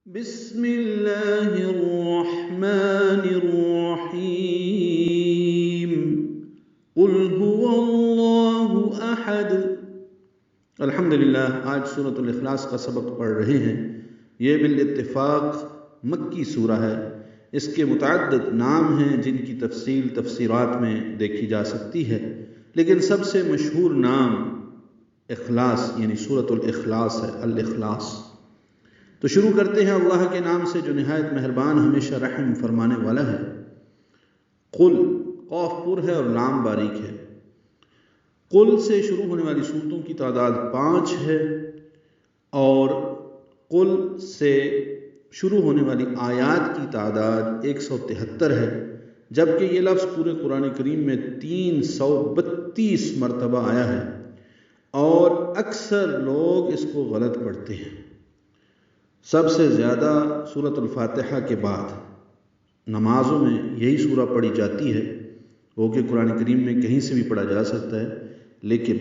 بسم اللہ الرحمن الرحیم قل هو اللہ احد۔ الحمدللہ آج سورۃ الاخلاص کا سبق پڑھ رہے ہیں۔ یہ بالاتفاق مکی سورہ ہے۔ اس کے متعدد نام ہیں جن کی تفصیل تفسیرات میں دیکھی جا سکتی ہے، لیکن سب سے مشہور نام اخلاص یعنی سورۃ الاخلاص ہے، الاخلاص۔ تو شروع کرتے ہیں اللہ کے نام سے جو نہایت مہربان ہمیشہ رحم فرمانے والا ہے۔ قل، قاف پر ہے اور لام باریک ہے۔ قل سے شروع ہونے والی صورتوں کی تعداد 5 ہے اور قل سے شروع ہونے والی آیات کی تعداد 173 ہے، جبکہ یہ لفظ پورے قرآن کریم میں 332 مرتبہ آیا ہے اور اکثر لوگ اس کو غلط پڑھتے ہیں۔ سب سے زیادہ سورۃ الفاتحہ کے بعد نمازوں میں یہی سورہ پڑھی جاتی ہے، وہ کہ قرآن کریم میں کہیں سے بھی پڑھا جا سکتا ہے، لیکن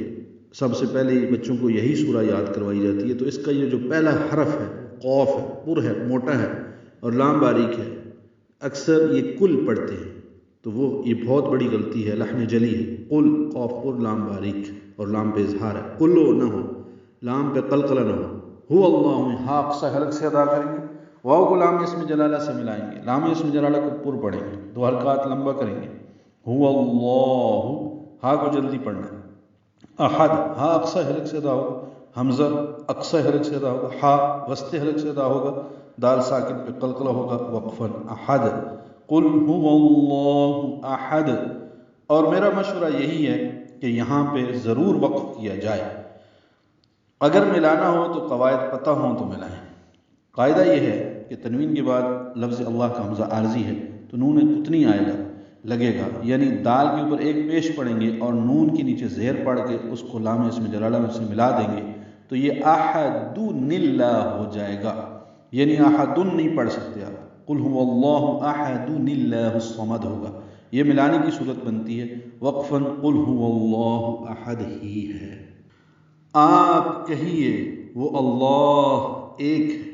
سب سے پہلے بچوں کو یہی سورہ یاد کروائی جاتی ہے۔ تو اس کا یہ جو پہلا حرف ہے قاف ہے، پر ہے، موٹا ہے اور لام باریک ہے، اکثر یہ کل پڑھتے ہیں، تو وہ یہ بہت بڑی غلطی ہے، لحن جلی ہے۔ قل، قاف پر، لام باریک اور لام پہ اظہار ہے، کلو نہ ہو، لام پہ قلقلہ نہ ہو۔ ہو اللہ میں ہا اقصی حلق سے ادا کریں گے، واو کو لام اسم جلالہ سے ملائیں گے، لام اسم جلالہ کو پر پڑھیں گے، 2 حرکات لمبا کریں گے۔ ہو اللہ، ہا کو جلدی پڑھنا ہے۔ احد، ہا اقصی حلق سے ادا ہوگا، حمزہ اقصی حلق سے ادا ہوگا، ہا وسط حلق سے ادا ہوگا، دال ساکن پہ قلقلہ ہوگا وقفاً۔ احد، قل هو اللہ احد۔ اور میرا مشورہ یہی ہے کہ یہاں پہ ضرور وقف کیا جائے، اگر ملانا ہو تو قواعد پتہ ہوں تو ملائیں۔ قاعدہ یہ ہے کہ تنوین کے بعد لفظ اللہ کا حمزہ عارضی ہے تو نون اتنی آئے گا، لگے گا، یعنی دال کے اوپر ایک پیش پڑیں گے اور نون کے نیچے زہر پڑھ کے اس کو لام اسم جلالہ میں سے ملا دیں گے تو یہ احدن اللہ ہو جائے گا، یعنی احدن نہیں پڑھ سکتے آپ، قل هو اللہ احدن اللہ الصمد ہوگا، یہ ملانے کی صورت بنتی ہے۔ وقفاً قل هو اللہ احد ہی ہے۔ آپ کہیے وہ اللہ ایک ہے۔